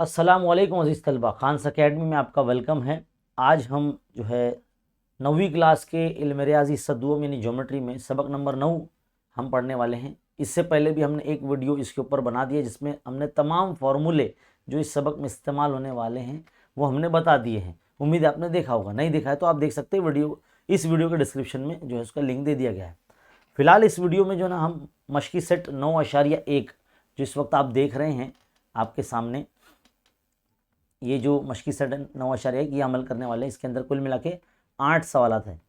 अस्सलाम वालेकुम अज़ीज़ तलबा, खान्स अकेडमी में आपका वेलकम है। आज हम जो है 9वीं क्लास के इल्म रियाज़ी सद्दुओं यानी ज्योमेट्री में सबक नंबर 9 हम पढ़ने वाले हैं। इससे पहले भी हमने एक वीडियो इसके ऊपर बना दिया जिसमें हमने तमाम फार्मूले जो इस सबक में इस्तेमाल होने वाले हैं वो हमने बता दिए हैं। उम्मीद है आपने देखा होगा, नहीं देखा है तो आप देख सकते हैं। इस वीडियो के डिस्क्रिप्शन में जो है उसका लिंक दे दिया गया है। फिलहाल इस वीडियो में जो ना हम मशकी सेट 9.1 जो इस वक्त आप देख रहे हैं आपके सामने, ये जो मशकी सेट 9.1 ये अमल करने वाले हैं। इसके अंदर कुल मिला के 8 सवालात हैं।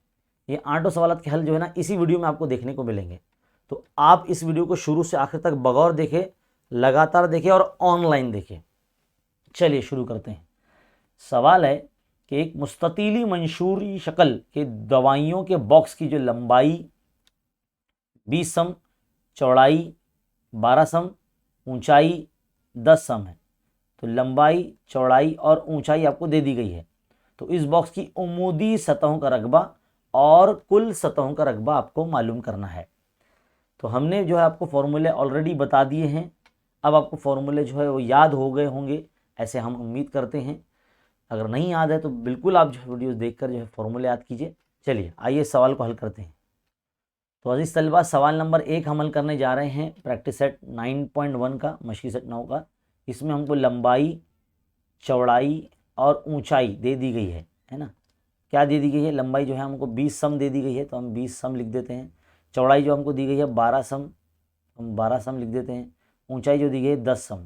ये 8 सवालात के हल जो है ना इसी वीडियो में आपको देखने को मिलेंगे। तो आप इस वीडियो को शुरू से आखिर तक बगौर देखें, लगातार देखें और ऑनलाइन देखें। चलिए शुरू करते हैं। सवाल है कि एक मुस्ततीली मंशूरी शक्ल के दवाइयों के बॉक्स की जो लंबाई 20 सम, चौड़ाई 12 सम, ऊंचाई 10 सम है। तो लंबाई, चौड़ाई और ऊंचाई आपको दे दी गई है। तो इस बॉक्स की उमूदी सतहों का रकबा और कुल सतहों का रकबा आपको मालूम करना है। तो हमने जो है आपको फॉर्मूले ऑलरेडी बता दिए हैं। अब आपको फॉर्मूले जो है वो याद हो गए होंगे, ऐसे हम उम्मीद करते हैं। अगर नहीं याद है तो बिल्कुल आप जो वीडियोज़ देखकर जो है फॉर्मूले याद कीजिए। चलिए आइए सवाल को हल करते हैं। तो अजीज़ तलबा, सवाल नंबर 1 हम हल करने जा रहे हैं प्रैक्टिस सेट 9.1 का, मशकी सेट 9 का। इसमें हमको लंबाई, चौड़ाई और ऊंचाई दे दी गई है ना। क्या दे दी गई है? लंबाई जो है हमको 20 सम दे दी गई है, तो हम 20 सम लिख देते हैं। चौड़ाई जो हमको दी गई है 12 सम, हम 12 सम लिख देते हैं। ऊंचाई जो दी गई है 10 सम।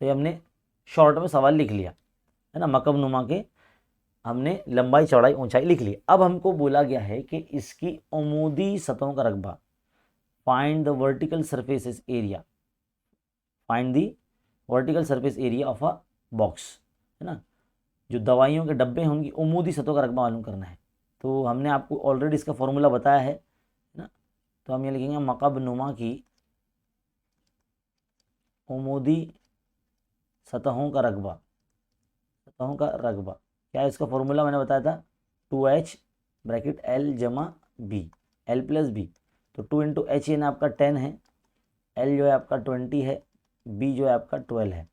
तो ये हमने शॉर्ट में सवाल लिख लिया है ना, मकब नुमा के हमने लंबाई, चौड़ाई, ऊंचाई लिख ली। अब हमको बोला गया है कि इसकी उमूदी सतहों का रकबा, find the vertical surface area, find the vertical surface area of a box, है ना। जो दवाइयों के डब्बे हैं उनकी उमूदी सतहों का रकबा मालूम करना है। तो हमने आपको ऑलरेडी इसका फॉर्मूला बताया है ना। तो हम ये लिखेंगे मकब नुमा की उमूदी सतहों का रकबा, सतहों का रकबा क्या है? इसका फॉर्मूला मैंने बताया था 2h ब्रैकेट L जमा B, L प्लस B। तो 2 इंटू एच ये ना आपका 10 है, L जो है आपका 20 है, B जो है आपका 12 है।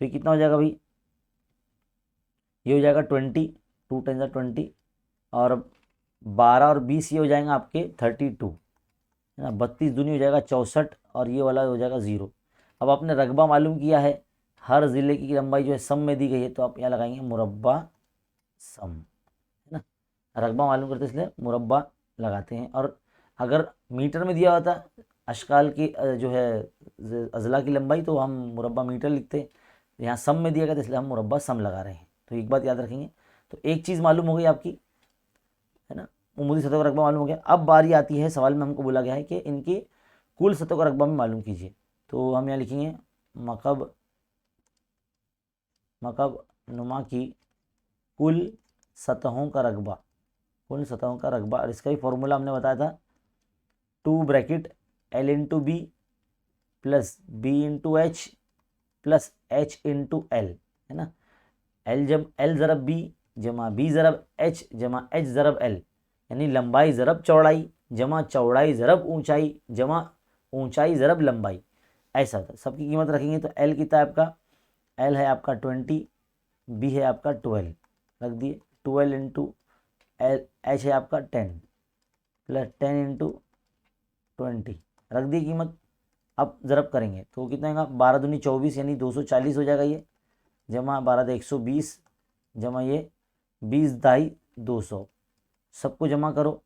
तो ये कितना हो जाएगा भाई? ये हो जाएगा 20, 2 10 20, और 12 और 20 ये हो जाएगा आपके 32, है ना। 32 दूनी हो जाएगा 64, और ये वाला हो जाएगा 0। अब आपने रकबा मालूम किया है, हर ज़िले की लंबाई जो है सम में दी गई है, तो आप यहाँ लगाएंगे मुरब्बा सम, है ना। रकबा मालूम करते इसलिए मुरब्बा लगाते हैं। और अगर मीटर में दिया होता अशकाल की जो है अज़ला की लंबाई, तो हम मुरब्बा मीटर लिखते। यहाँ सम में दिया गया तो इसलिए हम मुरब्बा सम लगा रहे हैं। तो एक बात याद रखेंगे। तो एक चीज़ मालूम हो गई आपकी, है ना, उमूदी सतह का रकबा मालूम हो गया। अब बारी आती है, सवाल में हमको बोला गया है कि इनकी कुल सतह का रकबा में मालूम कीजिए। तो हम यहाँ लिखेंगे मकब नुमा की कुल सतहों का रकबा, कुल सतहों का रकबा। और इसका ही फॉर्मूला हमने बताया था 2 bracket L into B plus B into H plus H into L, है ना। L ज़रब B जमा B ज़रब H जमा H ज़रब L, यानी लंबाई ज़रब चौड़ाई जमा चौड़ाई ज़रब ऊंचाई जमा ऊंचाई ज़रब लंबाई, ऐसा होता है। सबकी कीमत रखेंगे तो L कितना है आपका? L है आपका 20, B है आपका 12, रख दिए। 12 इंटू H है आपका 10 प्लस 10 इंटू 20, रख दी कीमत। अब ज़रब करेंगे तो कितना आएगा? 12 दूनी 24 यानी 240 हो जाएगा ये, जमा 12 दे 120 जमा ये 20 दाई 200। सबको जमा करो,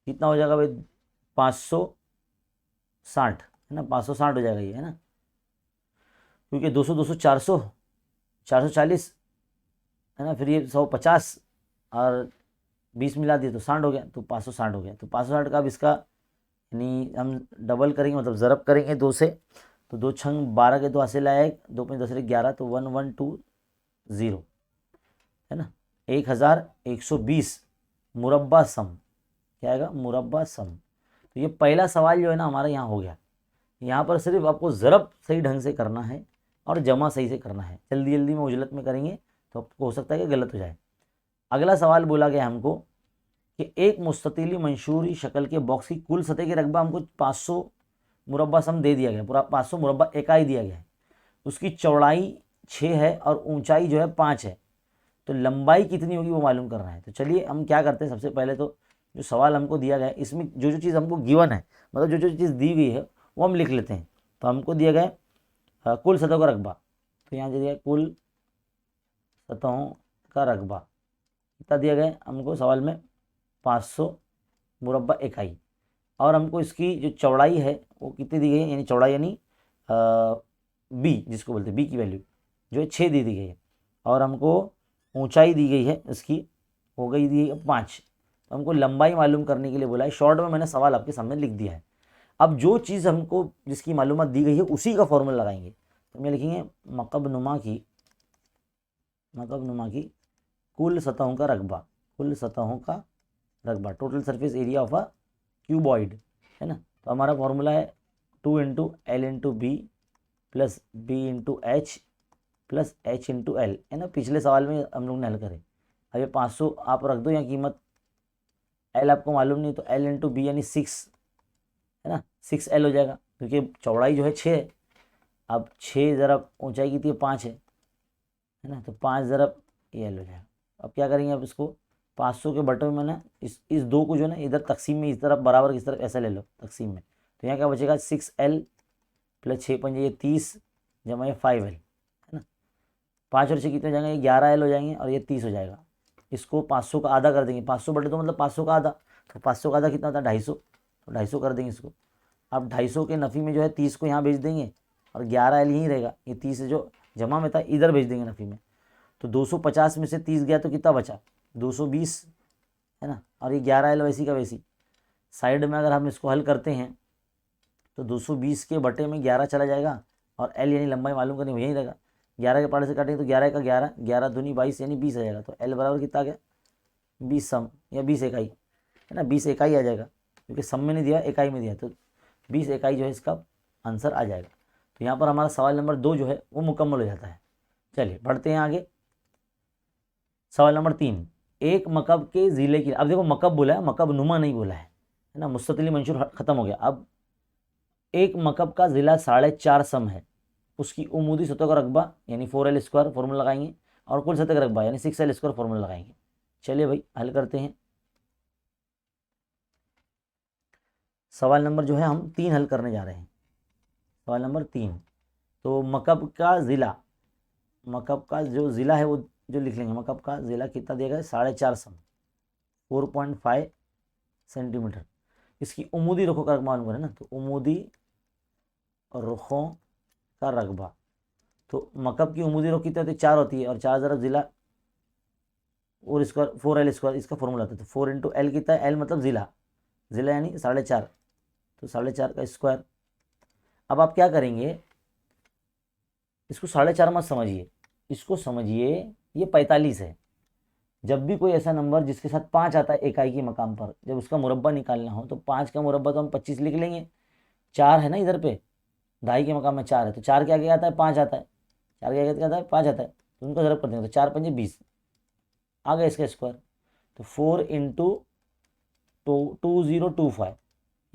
कितना हो जाएगा भाई? 560, है ना। 560 हो जाएगा ये, है ना, क्योंकि 200 200 400 440, है ना। फिर ये 150 और 20 मिला दिए तो 60 हो गया, तो 560 हो गया। तो 560 का अब इसका यानी हम डबल करेंगे, मतलब ज़रब करेंगे 2 से। तो 2 छंग 12 के 2 हासिल आए, 2 5 10 11, तो 1120, है ना। 1120 मुरब्बा सम, क्या आएगा? मुरब्बा सम। तो ये पहला सवाल जो है ना हमारा यहाँ हो गया। यहाँ पर सिर्फ आपको ज़रब सही ढंग से करना है और जमा सही से करना है। जल्दी जल्दी में उजलत में करेंगे तो आपको हो सकता है कि गलत हो जाए। अगला सवाल बोला गया हमको कि एक मुस्ततीली मंशूरी शक्ल के बॉक्स की कुल सतह की रकबा हमको 500 मुरब्बा सम दे दिया गया, पूरा 500 मुरब्बा इकाई दिया गया है। उसकी चौड़ाई 6 है और ऊंचाई जो है 5 है, तो लंबाई कितनी होगी वो मालूम करना है। तो चलिए हम क्या करते हैं, सबसे पहले तो जो सवाल हमको दिया गया है इसमें जो जो चीज़ हमको गिवन है, मतलब जो जो चीज़ दी गई है वो हम लिख लेते हैं। तो हमको दिया गया है कुल सतहों का रकबा, तो यहाँ दिया गया कुल सतहों का रकबा कितना दिया गया है हमको सवाल में, 500 मुरब्बा इकाई। और हमको इसकी जो चौड़ाई है वो कितनी दी गई है, यानी चौड़ाई यानी बी जिसको बोलते हैं बी की वैल्यू जो है 6 दी गई है, और हमको ऊंचाई दी गई है इसकी हो गई दी है 5। तो हमको लंबाई मालूम करने के लिए बोला है। शॉर्ट में मैंने सवाल आपके सामने लिख दिया है। अब जो चीज़ हमको जिसकी मालूमात दी गई है उसी का फॉर्मूला लगाएंगे। तो हम लिखेंगे मकब नुमा की कुल सतहों का रकबा, कुल सतहों का रकबा, total surface area of a cuboid, है ना। तो हमारा फॉर्मूला है 2 into L into B plus B into H plus H into L, है ना। पिछले सवाल में हम लोग ने हल करे। अब ये 500 आप रख दो यहाँ कीमत, एल आपको मालूम नहीं तो एल इंटू बी यानी 6, है ना, 6L हो जाएगा, क्योंकि चौड़ाई जो है 6 है। अब 6 ज़रा ऊंचाई कितनी है 5 है ना, तो 5 ज़रा ये L हो जाएगा। अब क्या करेंगे, अब इसको 500 के बटे में ना इस 2 को जो है ना इधर तकसीम में इस तरफ बराबर इस तरफ ऐसा ले लो तकसीम में, तो यहाँ क्या बचेगा 6L प्लस 6 पंजे ये 30 जमा ये 5L, है ना। 5 और 6 कितने हो जाएंगे, ये 11L हो जाएंगे और ये 30 हो जाएगा। इसको 500 का आधा कर देंगे, 500 बटे 2 मतलब 500 का आधा, तो 500 का आधा कितना होता है 250, तो 250 कर देंगे इसको। अब 250 के नफ़ी में जो है 30 को यहाँ भेज देंगे और 11L यहीं रहेगा, ये 30 जो जमा में था इधर भेज देंगे नफ़ी में। तो 250 में से 30 गया तो कितना बचा 220, है ना, और ये 11L वैसी का वैसी। साइड में अगर हम इसको हल करते हैं तो 220 के बटे में 11 चला जाएगा और L यानी लंबाई मालूम करनी यहीं रहेगा। 11 के पार्ट से काटेंगे तो 11 का 11, 11 दूनी 22 यानी 20 आ जाएगा। तो L बराबर कितना आ गया 20 सम या 20 इकाई, है ना, 20 इकाई आ जाएगा, क्योंकि सम में नहीं दिया इकाई में दिया, तो 20 इकाई जो है इसका आंसर आ जाएगा। तो यहाँ पर हमारा सवाल नंबर 2 जो है वो मुकम्मल हो जाता है। चलिए बढ़ते हैं आगे। सवाल नंबर 3, एक मकब के ज़िले की, अब देखो मकब बोला है, मकब नुमा नहीं बोला है ना, मुस्ततिली मंशूर ख़त्म हो गया। अब एक मकब का ज़िला 4.5 सम है, उसकी उमूदी सतह का रकबा यानी 4L स्क्वायर फॉर्मूला लगाएंगे, और कुल सतह का रकबा यानी 6L स्क्वायर फॉर्मूला लगाएंगे। चलिए भाई हल करते हैं। सवाल नंबर जो है हम 3 हल करने जा रहे हैं। सवाल नंबर 3, तो मकब का ज़िला, मकब का जो ज़िला है वो जो लिख लेंगे। मकब का ज़िला कितना दिया गया है 4.5 सम 4.5 सेंटीमीटर। इसकी उमूदी रुखों का रकबा मालूम करें ना, तो उमूदी रुखों का रकबा, तो मकब की उमूदी रुख कितनी होती है 4 होती है, और 4 ज़रा ज़िला और स्क्वायर 4L स्क्वायर इसका फॉर्मूला आता है। तो 4 इंटू एल कितना है, एल मतलब ज़िला, ज़िला यानी 4.5, तो 4.5 का स्क्वायर। अब आप क्या करेंगे, इसको 4.5 मत समझिए, इसको समझिए ये 45 है। जब भी कोई ऐसा नंबर जिसके साथ 5 आता है इकाई के मकाम पर, जब उसका मुरब्बा निकालना हो तो 5 का मुरब्बा तो हम 25 लिख लेंगे। 4 है ना इधर पे, ढाई के मकाम में 4 है, तो 4 के आगे आता है 5 आता है, 4 के आगे आता है 5 आता है, तो उनको ज़रूरत कर देंगे। तो 4 पंजे 20 आ गया इसका स्क्वायर। तो 4 इंटू 2025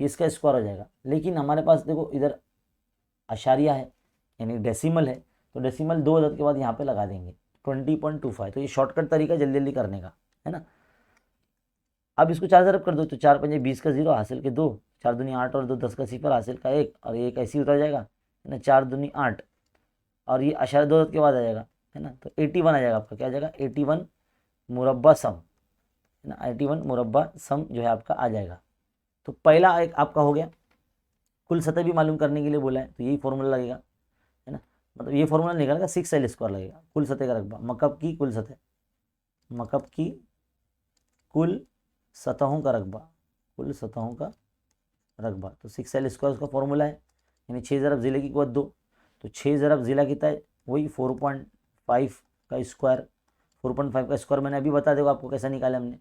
ये इसका स्क्वायर हो जाएगा। लेकिन हमारे पास देखो इधर अशारिया है यानी डेसिमल है, तो डेसिमल 2 अदद के बाद यहाँ पे लगा देंगे 20.25। तो ये शॉर्टकट तरीका जल्दी जल्दी करने का है ना। अब इसको 4 ज़रब कर दो, तो 4 पंजे 20 का 0 हासिल के 2, 4 दूनी 8 और 2 10 का 0 हासिल का 1, और ये एक ऐसी उतर जाएगा, है ना, 4 दूनी 8, और ये अशारिया 2 अदद के बाद आ जाएगा, है ना। तो 81 आ जाएगा आपका, क्या आ जाएगा 81 मुरब्बा सम, है ना, 81 मुरब्बा सम जो है आपका आ जाएगा। तो पहला एक आपका हो गया। कुल सतह भी मालूम करने के लिए बोला है, तो यही फॉर्मूला लगेगा, है ना, मतलब ये फॉर्मूला निकालेगा 6L स्क्वायर लगेगा। कुल सतह का रकबा, मकब की कुल सतह, मकब की कुल सतहों का रकबा, कुल सतहों का रकबा, तो 6L स्क्वायर उसका फॉर्मूला है, यानी 6 ज़रब ज़िले की कुव्वत 2, तो 6 ज़रब ज़िला कितना है वही 4.5 का स्क्वायर। 4.5 का स्क्वायर मैंने अभी बता देगा आपको कैसा निकाला हमने।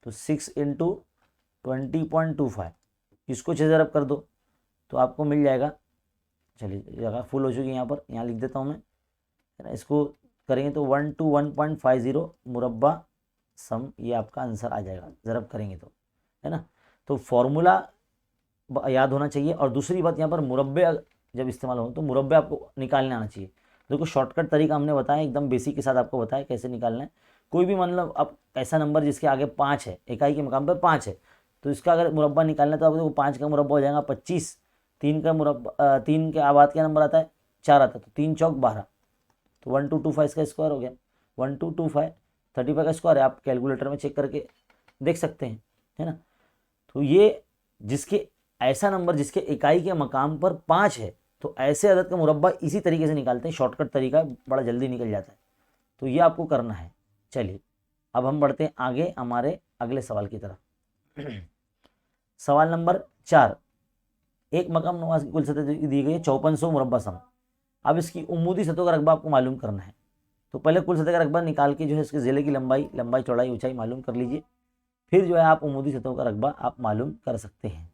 तो 6 इंटू 20.25 इसको 6 ज़रब कर दो तो आपको मिल जाएगा। चलिए जगह फुल हो चुकी है यहाँ पर, यहाँ लिख देता हूँ मैं, है ना। इसको करेंगे तो 1 to 1.50 मुरब्बा सम, ये आपका आंसर आ जाएगा ज़रब करेंगे तो, है ना। तो फॉर्मूला याद होना चाहिए। और दूसरी बात यहाँ पर मुरब्बे जब इस्तेमाल हो तो मुरब्बे आपको निकालने आना चाहिए। देखो शॉर्टकट तरीका हमने बताया, एकदम बेसिक के साथ आपको बताया कैसे निकालना है। कोई भी मतलब अब ऐसा नंबर जिसके आगे 5 है, इकाई के मकाम पर 5 है, तो इसका अगर मुरब्बा निकालना है तो आपको देखो 5 का मुरब्बा हो जाएगा 25, 3 का मुरब्बा 3 के आबाद क्या नंबर आता है 4 आता है, तो 3 चौक 12, तो 1225 इसका स्क्वायर हो गया। 1225 35 का स्क्वायर है, आप कैलकुलेटर में चेक करके देख सकते हैं, है ना। तो ये जिसके ऐसा नंबर जिसके इकाई के मकाम पर 5 है, तो ऐसे अदद का मुरब्बा इसी तरीके से निकालते हैं, शॉर्टकट तरीका, बड़ा जल्दी निकल जाता है। तो ये आपको करना है। चलिए अब हम बढ़ते हैं आगे हमारे अगले सवाल की तरफ। सवाल नंबर 4, एक मकाम नवाज की कुल सतह दी गई है 5400 मुरब्बा सम। अब इसकी उम्मूदी सतहों का रकबा आपको मालूम करना है। तो पहले कुल सतह का रकबा निकाल के जो है इसके ज़िले की लंबाई चौड़ाई ऊंचाई मालूम कर लीजिए, फिर जो है आप उम्मूदी सतहों का रकबा आप मालूम कर सकते हैं।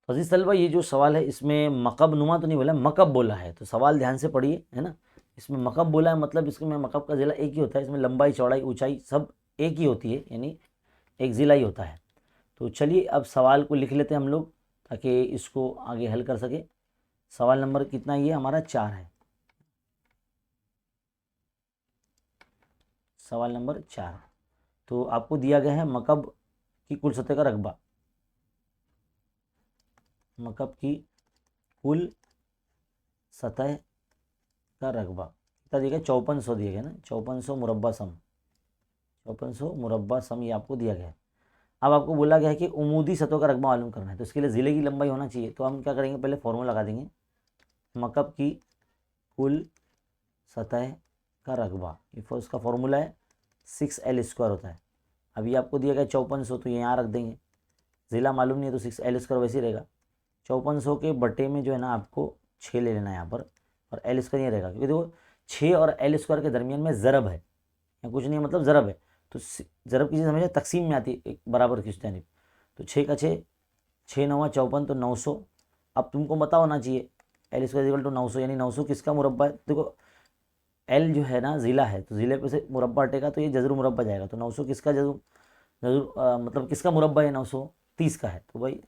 अजीज तलबा ये जो सवाल है इसमें मकब नुमा तो नहीं बोला, मकब बोला है, तो सवाल ध्यान से पढ़िए, है ना। इसमें मकब बोला है मतलब इसमें मकब का ज़िला एक ही होता है, इसमें लंबाई चौड़ाई ऊंचाई सब एक ही होती है, यानी एक ज़िला ही होता है। तो चलिए अब सवाल को लिख लेते हैं हम लोग ताकि इसको आगे हल कर सके। सवाल नंबर कितना ये हमारा 4 है, सवाल नंबर 4। तो आपको दिया गया है मकब की कुल सतह का रकबा, मकब की कुल सतह का रकबा कितना दिया गया 5400 दिया गया ना, 5400 मुरब्बा सम, 5400 मुरब्बा सम ये आपको दिया गया है। अब आपको बोला गया है कि उमूदी सतहों का रकबा मालूम करना है, तो इसके लिए ज़िले की लंबाई होना चाहिए। तो हम क्या करेंगे, पहले फॉर्मूला लगा देंगे, मकब की कुल सतह का रकबा, ये उसका फॉर्मूला है 6L² होता है। अभी आपको दिया गया 5400, तो ये यहाँ रख देंगे, ज़िला मालूम नहीं है तो 6L² वैसे ही रहेगा। 5400 के बटे में जो है ना आपको 6 ले लेना है यहाँ पर, और L² ये रहेगा, क्योंकि देखो 6 और L² के दरमियान में ज़रब है, या कुछ नहीं है मतलब ज़रब है, तो ज़रब की चीज़ हमेशा तकसीम में आती है एक बराबर की जानिब। तो 6 का 6, 6 9 54, तो 900। अब तुमको पता होना चाहिए L² = 900, यानी 900 किसका मुरब्बा है। देखो L जो है ना ज़िला है, तो ज़िले पे से मुरब्बा हटेगा तो ये जज़र मुरब्बा जाएगा, तो 900 किसका जज़र मतलब किसका मुरब्बा है, 930 का है, तो भाई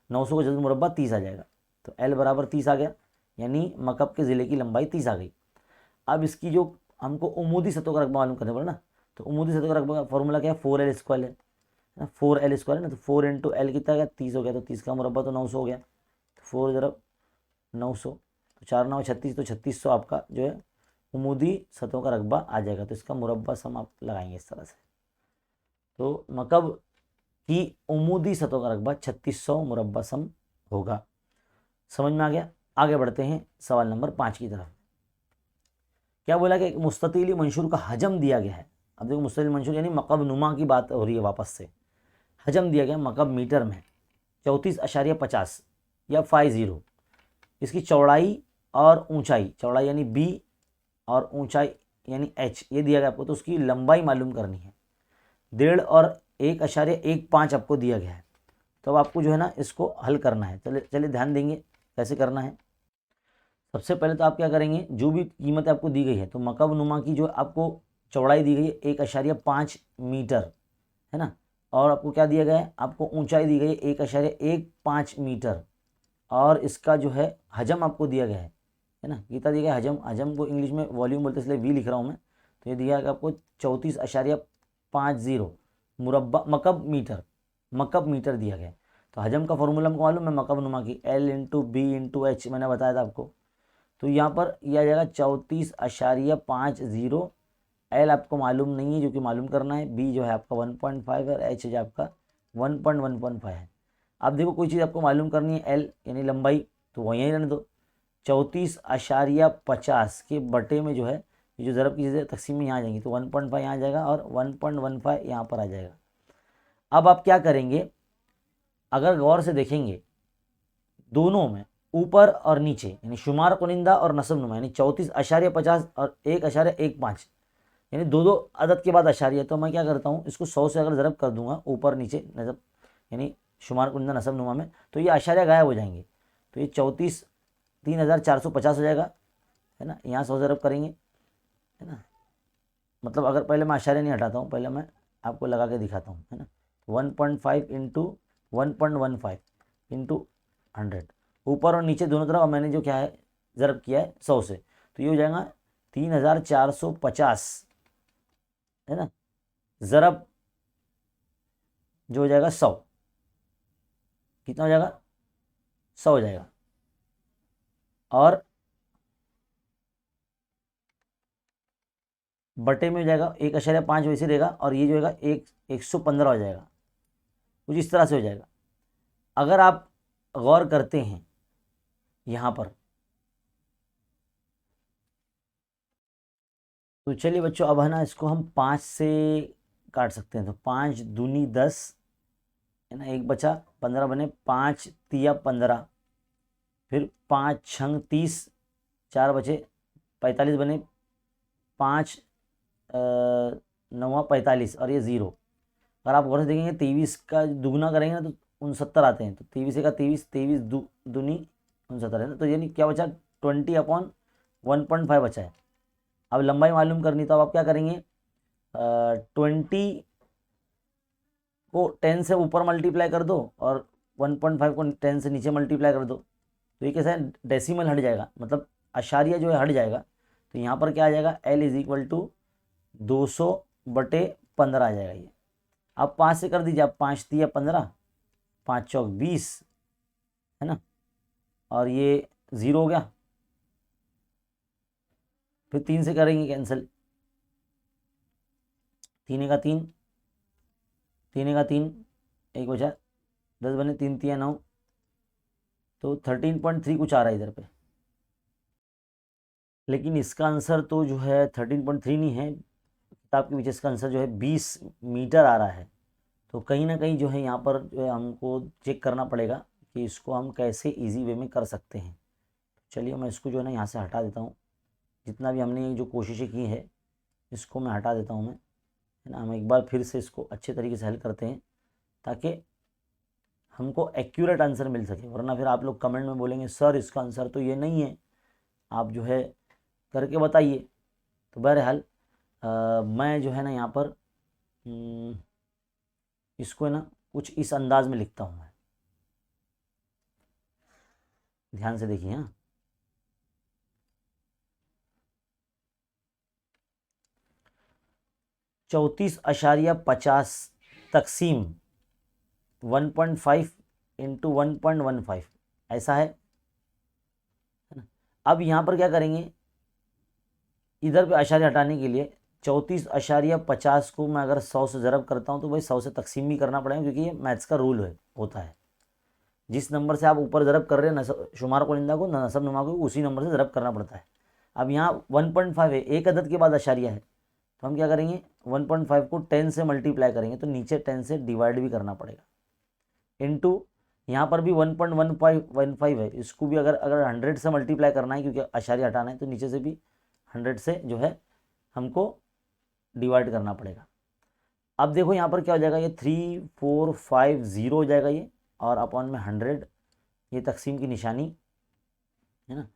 900 का जज़र मुरब्बा 30 आ जाएगा। तो L बराबर 30 आ गया, यानी मकब के ज़िले की लंबाई 30 आ गई। अब इसकी जो हमको उमूदी सतहों का रकबा मालूम करना पड़ा ना, तो उमूदी सतहों का रकबा का फॉर्मूला क्या है 4L² है ना, 4L² है ना, तो 4 × L कितना गया 30 हो गया, तो 30 का मुरब्बा तो 900 हो गया, तो 4 × 900, तो 4 9 36, तो 3600 आपका जो है उमूदी सतहों का रकबा आ जाएगा। तो इसका मुरब्बा सम आप लगाएंगे इस तरह से, तो मकब की उमूदी सतहों का रकबा 3600 मुरब्बा सम होगा। समझ में आ गया। आगे बढ़ते हैं सवाल नंबर 5 की तरफ। क्या बोला कि एक मुस्ततील मंशूर का हजम दिया गया है। अब देखो मुस्ततील मंशूर यानी मकब नुमा की बात हो रही है वापस से। हजम दिया गया मकब मीटर में 34.50 या 50। इसकी चौड़ाई और ऊंचाई, चौड़ाई यानी b और ऊंचाई यानी h ये दिया गया आपको, तो उसकी लंबाई मालूम करनी है। 1.5 और 1.15 आपको दिया गया है। तो अब आपको जो है ना इसको हल करना है। चलिए ध्यान देंगे कैसे करना है। सबसे पहले तो आप क्या करेंगे, जो भी कीमत आपको दी गई है, तो मकब नुमा की जो आपको चौड़ाई दी गई है 1.5 मीटर, है ना, और आपको क्या दिया गया है, आपको ऊंचाई दी गई है 1.15 मीटर, और इसका जो है हजम आपको दिया गया है ना, कितना दिया गया हजम, हजम को इंग्लिश में वॉल्यूम बोलते हैं इसलिए वी लिख रहा हूँ मैं। तो ये दिया है आपको 34.50 मुरब्बा मकब मीटर दिया गया है। तो हजम का फॉर्मूला हमको मालूम है मकब नुमा की L × B × H मैंने बताया था आपको। तो यहाँ पर यह आ जाएगा 34.50। L आपको मालूम नहीं है, जो कि मालूम करना है। B जो है आपका 1.5 है, और H जो आपका 1.15 है। अब देखो कोई चीज़ आपको मालूम करनी है L यानी लंबाई, तो वहीं रहने दो। 34.50 के बटे में जो है ये जो ज़रब की चीज़ें तकसीम में यहाँ आ जाएंगी, तो 1.5 यहाँ आ जाएगा और 1.15 यहाँ पर आ जाएगा। अब आप क्या करेंगे, अगर गौर से देखेंगे दोनों में ऊपर और नीचे यानी शुमार कुनिंदा और नसब नुमा यानी 34.50 और 1.15 यानी दो अदद के बाद अशारिया, तो मैं क्या करता हूँ इसको 100 से अगर ज़रब कर दूंगा ऊपर नीचे नसब यानी शुमार कुनिंदा नसब नुमा में, तो ये अशारिया गायब हो जाएंगे। तो ये 34,450 हो जाएगा, है ना। यहाँ 100 ज़रब करेंगे, है ना, मतलब अगर पहले मैं अशारिया नहीं हटाता हूँ, पहले मैं आपको लगा के दिखाता हूँ, है ना। 1.5 × 1.15 × 100 ऊपर और नीचे दोनों तरफ मैंने जो क्या है ज़रब किया है 100 से, तो ये हो जाएगा 3450, है ना, ज़रब जो हो जाएगा 100, कितना हो जाएगा 100 हो जाएगा। और बटे में हो जाएगा 1.5 वैसे रहेगा, और ये जो होगा 115 हो जाएगा, कुछ इस तरह से हो जाएगा। अगर आप गौर करते हैं यहाँ पर, तो चलिए बच्चों अब है ना इसको हम 5 से काट सकते हैं। तो 5 दूनी 10, है ना, एक बचा 15 बने, 5 तिया 15, फिर 5 छंग 30, 4 बचे 45 बने, 5 नवा 45 और ये 0। अगर आप गौर से देखेंगे 23 का दुगना करेंगे ना तो 69 आते हैं। तो 23 का 23, 23 दूनी 69 है ना। तो यानी क्या बचा 20/1.5 बचा है। अब लंबाई मालूम करनी तो अब आप क्या करेंगे, 20 को 10 से ऊपर मल्टीप्लाई कर दो और 1.5 को 10 से नीचे मल्टीप्लाई कर दो। तो ये कैसा है, डेसिमल हट जाएगा, मतलब अशारिया जो है हट जाएगा। तो यहाँ पर क्या आ जाएगा, L = 200/15 आ जाएगा ये। अब 5 से कर दीजिए, आप 5 तिया 15, 5 चौक 20, है ना, और ये 0 हो गया। फिर 3 से करेंगे कैंसिल, 3 का 3, 3 का 3, एक बचा 10 बने, 3 तिया 9, तो 13.3 कुछ आ रहा है इधर पे। लेकिन इसका आंसर तो जो है 13.3 नहीं है, किताब के पीछे इसका आंसर जो है 20 मीटर आ रहा है। तो कहीं ना कहीं जो है यहाँ पर जो है हमको चेक करना पड़ेगा कि इसको हम कैसे इजी वे में कर सकते हैं। चलिए मैं इसको जो है ना यहाँ से हटा देता हूँ। जितना भी हमने जो कोशिशें की है इसको मैं हटा देता हूँ मैं, है ना। हम एक बार फिर से इसको अच्छे तरीके से हल करते हैं ताकि हमको एक्यूरेट आंसर मिल सके, वरना फिर आप लोग कमेंट में बोलेंगे सर इसका आंसर तो ये नहीं है, आप जो है करके बताइए। तो बहरहाल मैं जो है ना यहाँ पर इसको है ना कुछ इस अंदाज में लिखता हूँ मैं, ध्यान से देखिए। हाँ, (34.50) तकसीम 1.5 इंटू 1.15 ऐसा है ना। अब यहाँ पर क्या करेंगे, इधर पे आशार्य हटाने के लिए 34.50 को मैं अगर 100 से ज़रब करता हूँ तो भाई 100 से तकसीम भी करना पड़ेगा, क्योंकि ये मैथ्स का रूल है, होता है। जिस नंबर से आप ऊपर ज़रब कर रहे हैं शुमार कुनिंदा को, नसब नुमा को, उसी नंबर से ज़रब करना पड़ता है। अब यहाँ 1.5 है, एक अदद के बाद आशारिया है, तो हम क्या करेंगे 1.5 को 10 से मल्टीप्लाई करेंगे, तो नीचे 10 से डिवाइड भी करना पड़ेगा, इनटू यहाँ पर भी 1.15 है, इसको भी अगर 100 से मल्टीप्लाई करना है क्योंकि आशारिया हटाना है, तो नीचे से भी 100 से जो है हमको डिवाइड करना पड़ेगा। अब देखो यहाँ पर क्या हो जाएगा, ये 3450 हो जाएगा ये, और अपॉन में 100, ये तकसीम की निशानी है ना।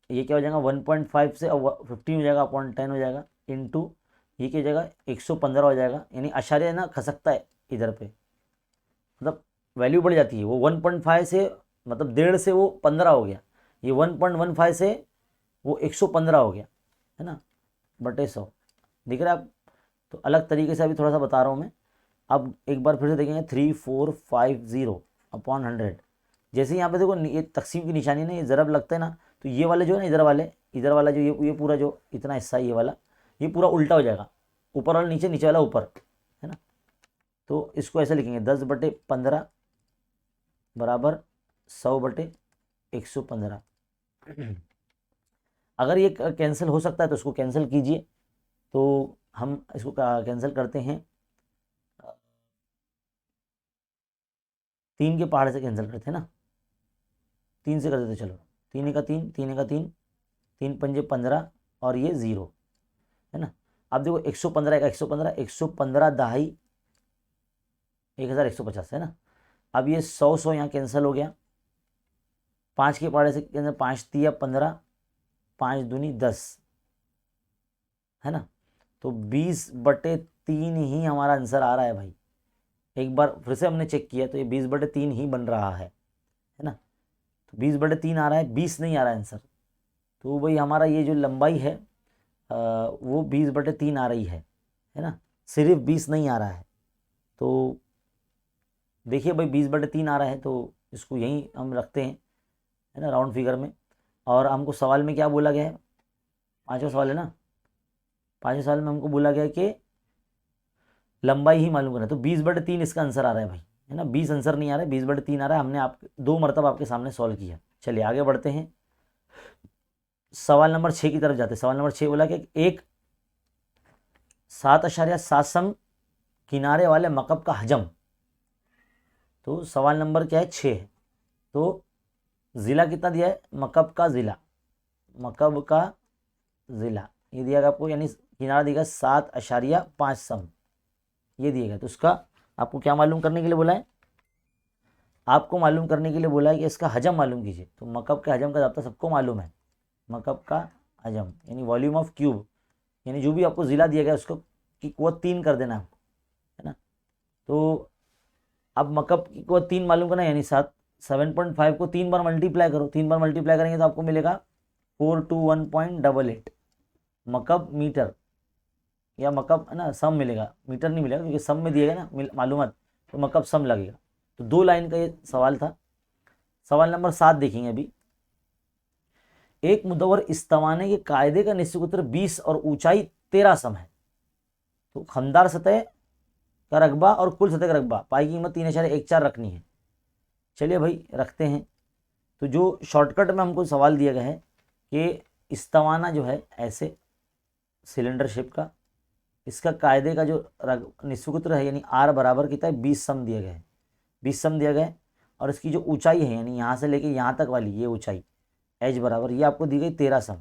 ये क्या हो जाएगा 1.5 से 15 हो जाएगा, अपॉन 10 हो जाएगा, इनटू ये क्या हो जाएगा 115 हो जाएगा। यानी आशार्य ना खसकता है इधर पे, मतलब वैल्यू बढ़ जाती है। वो 1.5 से मतलब 1.5 से वो 15 हो गया, ये 1.15 से वो 115 हो गया, है ना, बटे 100। दिख रहा है आप। तो अलग तरीके से अभी थोड़ा सा बता रहा हूँ मैं। अब एक बार फिर से देखेंगे 3450/100। जैसे यहाँ पे देखो ये तकसीम की निशानी ना, ये ज़रब लगता है ना, तो ये वाले जो है ना इधर वाला जो ये पूरा जो इतना हिस्सा ये वाला, ये पूरा उल्टा हो जाएगा, ऊपर वाला नीचे, नीचे वाला ऊपर, है ना। तो इसको ऐसे लिखेंगे 10/15 बराबर 100/115। अगर ये कैंसिल हो सकता है तो इसको कैंसिल कीजिए। तो हम इसको कैंसिल करते हैं, 3 के पहाड़ से कैंसिल करते हैं ना, 3 से कर देते चलो, 3 का 3, 3 का 3, 3 पंजे 15 और ये 0, है ना। अब देखो 115 का 115, 115 दहाई 1150, है ना। अब ये 100 यहाँ कैंसिल हो गया, 5 के पहाड़े से कैंसिल, 5 तिया 15, 5 दूनी 10, है ना। तो 20/3 ही हमारा आंसर आ रहा है भाई। एक बार फिर से हमने चेक किया तो ये 20/3 ही बन रहा है ना। तो 20/3 आ रहा है, 20 नहीं आ रहा है आंसर। तो भाई हमारा ये जो लंबाई है वो 20/3 आ रही है ना, सिर्फ 20 नहीं आ रहा है। तो देखिए भाई 20/3 आ रहा है, तो इसको यहीं हम रखते हैं, है ना, राउंड फिगर में। और हमको सवाल में क्या बोला गया है, पांचवा सवाल है ना, पांचवें सवाल में हमको बोला गया है कि लंबाई ही मालूम करना है। तो 20/3 इसका आंसर आ रहा है भाई, है ना, 20 आंसर नहीं आ रहा है, 20/3 आ रहा है। हमने आप 2 मरतबा आपके सामने सॉल्व किया। चलिए आगे बढ़ते हैं, सवाल नंबर 6 की तरफ जाते हैं। सवाल नंबर 6 बोला कि एक 7.7 सम किनारे वाले मकब का हजम। तो सवाल नंबर क्या है, 6 है। तो ज़िला कितना दिया है, मकब का ज़िला, मकब का ज़िला ये दिया गया आपको, यानी किनारा दिया 7.5 सम ये दिया गया। तो उसका आपको क्या मालूम करने के लिए बोला है, आपको मालूम करने के लिए बोला है कि इसका हजम मालूम कीजिए। तो मकब के हजम का ज़ाब्ता सबको मालूम है, मकब का हजम यानी वॉल्यूम ऑफ क्यूब, यानी जो भी आपको ज़िला दिया गया उसको की कुव्वत 3 कर देना आपको, है ना। तो अब मकब की कुव्वत 3 मालूम करना, यानी 7.5 को 3 बार मल्टीप्लाई करो, 3 बार मल्टीप्लाई करेंगे तो आपको मिलेगा 421.88 मकब मीटर, या मकब है ना सम मिलेगा, मीटर नहीं मिलेगा क्योंकि सम में दिएगा ना मालूमात, तो मकब सम लगेगा। तो 2 लाइन का ये सवाल था। सवाल नंबर 7 देखेंगे अभी, एक मुदव्वर इस्तवाने के कायदे का निश्चित उत्तर 20 और ऊंचाई 13 सम है। तो खमदार सतह का रकबा और कुल सतह का रकबा, पाई की कीमत 3.14 रखनी है। चलिए भाई रखते हैं। तो जो शॉर्टकट में हमको सवाल दिया गया है कि इस्तवाना जो है ऐसे सिलेंडर शेप का, इसका कायदे का जो निश्चित उत्तर है यानी आर बराबर कितना है, 20 सम दिया गया है, 20 सम दिया गया है। और इसकी जो ऊंचाई है यानी यहाँ से लेके यहाँ तक वाली ये ऊंचाई एच बराबर ये आपको दी गई 13 सम।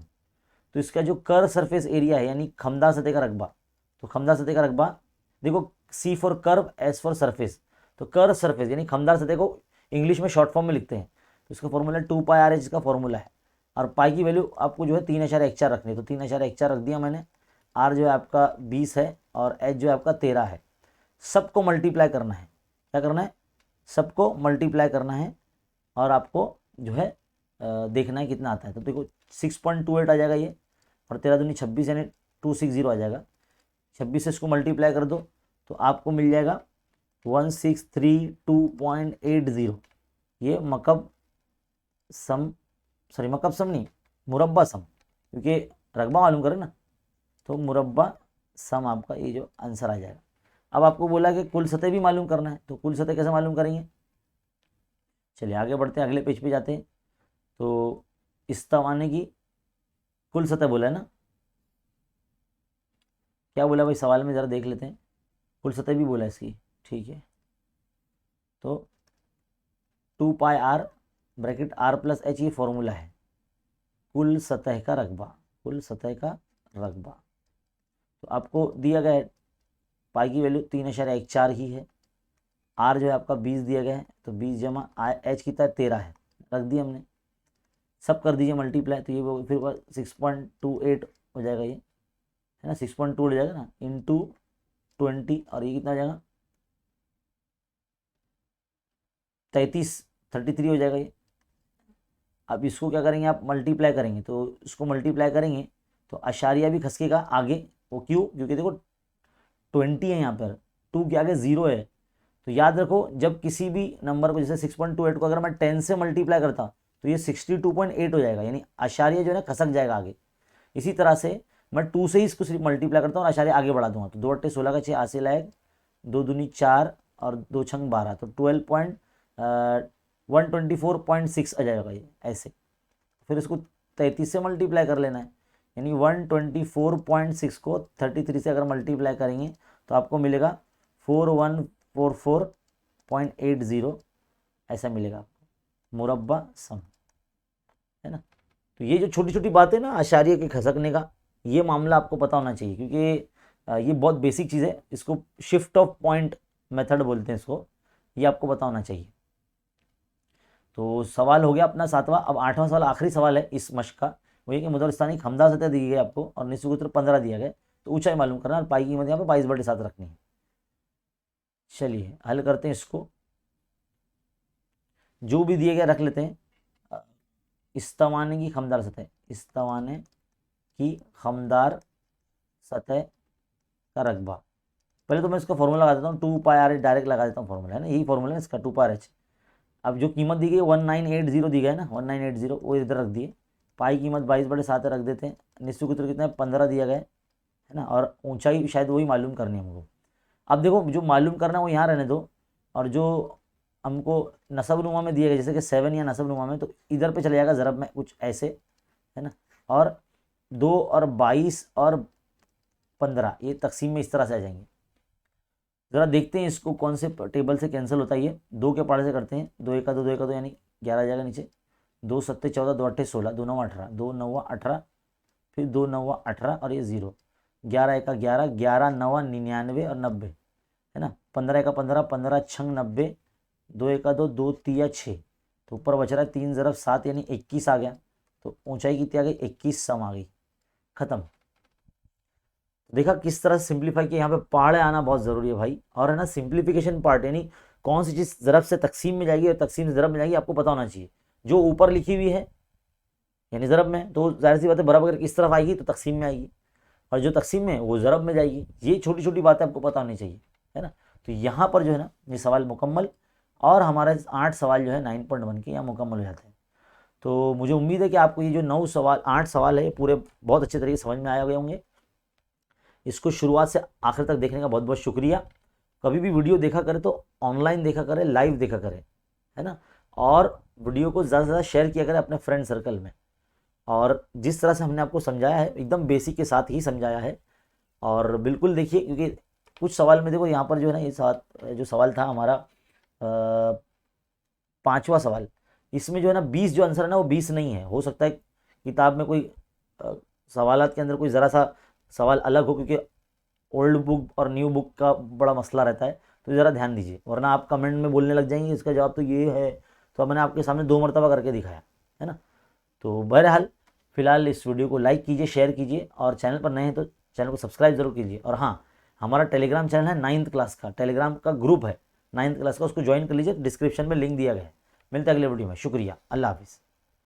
तो इसका जो कर सरफेस एरिया है यानी खमदा सतह का रकबा, तो खमदा सतह का रकबा देखो, C for curve, S for surface. तो कर सरफेस यानी खमदार सतह को इंग्लिश में शॉर्ट फॉर्म में लिखते हैं, तो इसका फॉर्मूला 2πr इसका फॉर्मूला है। और पाई की वैल्यू आपको जो है 3.14 रखनी है, तो 3.14 रख दिया मैंने। आर जो है आपका 20 है और एच जो है आपका 13 है। सबको मल्टीप्लाई करना है, क्या करना है, सबको मल्टीप्लाई करना है। और आपको जो है देखना है कितना आता है। तो देखो 6.28 आ जाएगा ये, और 13 दूनी 26 यानी 260 आ जाएगा। 26 से इसको मल्टीप्लाई कर दो तो आपको मिल जाएगा 1632.80। ये मकब सम, सॉरी मकब सम नहीं, मुरब्बा सम, क्योंकि रकबा मालूम करें ना, तो मुरब्बा सम आपका ये जो आंसर आ जाएगा। अब आपको बोला कि कुल सतह भी मालूम करना है, तो कुल सतह कैसे मालूम करेंगे, चलिए आगे बढ़ते हैं, अगले पेज पे जाते हैं। तो इस्तवाने की कुल सतह बोला है ना, क्या बोला भाई सवाल में, ज़रा देख लेते हैं। कुल सतह भी बोला है इसकी, ठीक है। तो 2πr bracket r plus H ये फॉर्मूला है कुल सतह का रकबा, कुल सतह का रकबा। तो आपको दिया गया है पाई की वैल्यू 3.14 ही है, आर जो है आपका 20 दिया गया है, तो 20 जमा एच कितना है 13 है, रख दिया हमने। सब कर दीजिए मल्टीप्लाई, तो ये फिर 6.28 हो जाएगा, ये है ना 6.2 हो जाएगा ना, इंटू 20, और ये कितना हो जाएगा 33 हो जाएगा ये। अब इसको क्या करेंगे आप, मल्टीप्लाई करेंगे, तो इसको मल्टीप्लाई करेंगे तो अशारिया भी खसकेगा आगे, वो क्यों, क्योंकि देखो 20 है यहाँ पर, 2 के आगे 0 है। तो याद रखो जब किसी भी नंबर को, जैसे 6.28 को अगर मैं 10 से मल्टीप्लाई करता तो ये 62.8 हो जाएगा, यानी आशारिया जो है ना खसक जाएगा आगे। इसी तरह से मैं 2 से ही इसको सिर्फ मल्टीप्लाई करता हूँ और आशारिया आगे बढ़ा दूंगा, तो 2 अट्ठे 16 का 6 आसे लायक, 2 दूनी 4 और 2 छंग 12, तो 124.6 आ जाएगा ये ऐसे। फिर इसको 33 से मल्टीप्लाई कर लेना है, यानी 124.6 को 33 से अगर मल्टीप्लाई करेंगे तो आपको मिलेगा 4144.80 ऐसा मिलेगा आपको, मुरब्बा सम, है ना। तो ये जो छोटी छोटी बातें ना आशारिया के खसकने का, ये मामला आपको पता होना चाहिए, क्योंकि ये बहुत बेसिक चीज़ है। इसको शिफ्ट ऑफ पॉइंट मेथड बोलते हैं इसको, ये आपको पता होना चाहिए। तो सवाल हो गया अपना 7वां। अब 8वां सवाल आखिरी सवाल है इस मश्क का, वो ये कि मुदव्वरस्थानी खमदा सतह दी गई आपको और निश्चित उत्तर 15 दिया गया, तो ऊंचाई मालूम करना और पाई की कीमत यहाँ पर 22/7 रखनी है। चलिए हल करते हैं इसको, जो भी दिए गया रख लेते हैं। इस्तवाने की खमदार सतह, इस्तवाने की खमदार सतह का रकबा। पहले तो मैं इसका फॉर्मूला लगा देता हूँ, 2πr डायरेक्ट लगा देता हूँ फॉर्मूला, है ना, यही फॉर्मूला है इसका 2πr। अब जो कीमत दी गई 1980 दी गई है ना, 1980 वो इधर रख दिए। पाई कीमत 22/7 रख देते हैं। निश्चित सूत्र कितना है, 15 दिया गया है ना, और ऊंचाई शायद वही मालूम करनी है हमको। अब देखो जो मालूम करना है वो यहाँ रहने दो, और जो हमको नसब नुमा में दिया गया जैसे कि 7 या नसब नुमा में, तो इधर पे चले जाएगा ज़रब में कुछ ऐसे, है ना, और 2 और 22 और 15 ये तकसीम में इस तरह से आ जाएंगे। ज़रा देखते हैं इसको कौन से टेबल से कैंसिल होता है। ये 2 के पाड़े से करते हैं, 2 1 2 2 1 2 यानी 11 आ जाएगा नीचे, 2 7 14 2 8 16, 2 9 18, 2 9 18, फिर 2 9 18 और ये 0, 11 1 11, 11 9 99 और 90, है ना, 15 1 15, 15 6 90, 2 1 2, 2 3 6, तो ऊपर बच रहा है 3 ज़रब 7 यानी 21 आ गया। तो ऊंचाई कितनी आ गई, 21 सम आ गई, खत्म। देखा किस तरह सिंप्लीफाई किया, यहाँ पे पहाड़े आना बहुत ज़रूरी है भाई, और है ना सिंप्लीफिकेशन पार्ट, यानी कौन सी चीज़ ज़रब से तकसीम में जाएगी और तकसीम से ज़रब में जाएगी आपको पता होना चाहिए। जो ऊपर लिखी हुई है यानी ज़रब में, तो जाहिर सी बात है बराबर अगर इस तरफ आएगी तो तकसीम में आएगी, और जो तकसीम में वो ज़रब में जाएगी। ये छोटी छोटी बातें आपको पता होनी चाहिए, है ना। तो यहाँ पर जो है ना ये सवाल मुकम्मल, और हमारे 8 सवाल जो है 9.1 के यहाँ मुकम्मल हो जाते हैं। तो मुझे उम्मीद है कि आपको ये जो 8 सवाल है पूरे बहुत अच्छे तरीके से समझ में आए गए होंगे। इसको शुरुआत से आखिर तक देखने का बहुत बहुत शुक्रिया। कभी भी वीडियो देखा करें तो ऑनलाइन देखा करें, लाइव देखा करें, है ना, और वीडियो को ज़्यादा से ज़्यादा शेयर किया करें अपने फ्रेंड सर्कल में। और जिस तरह से हमने आपको समझाया है एकदम बेसिक के साथ ही समझाया है, और बिल्कुल देखिए, क्योंकि कुछ सवाल में देखो यहाँ पर जो है ना ये जो सवाल था हमारा 5वां सवाल, इसमें जो है ना 20 जो आंसर है ना वो 20 नहीं है। हो सकता है किताब में कोई सवालात के अंदर कोई ज़रा सा सवाल अलग हो, क्योंकि ओल्ड बुक और न्यू बुक का बड़ा मसला रहता है, तो ज़रा ध्यान दीजिए, वरना आप कमेंट में बोलने लग जाएंगे इसका जवाब तो ये है। तो मैंने आपके सामने 2 मरतबा करके दिखाया, है ना। तो बहरहाल फ़िलहाल इस वीडियो को लाइक कीजिए, शेयर कीजिए, और चैनल पर नए हैं तो चैनल को सब्सक्राइब ज़रूर कीजिए। और हाँ, हमारा टेलीग्राम चैनल है 9th क्लास का, टेलीग्राम का ग्रुप है 9th क्लास का, उसको ज्वाइन कर लीजिए, डिस्क्रिप्शन में लिंक दिया गया है। मिलते हैं अगले वीडियो में, शुक्रिया, अल्लाह हाफिज़।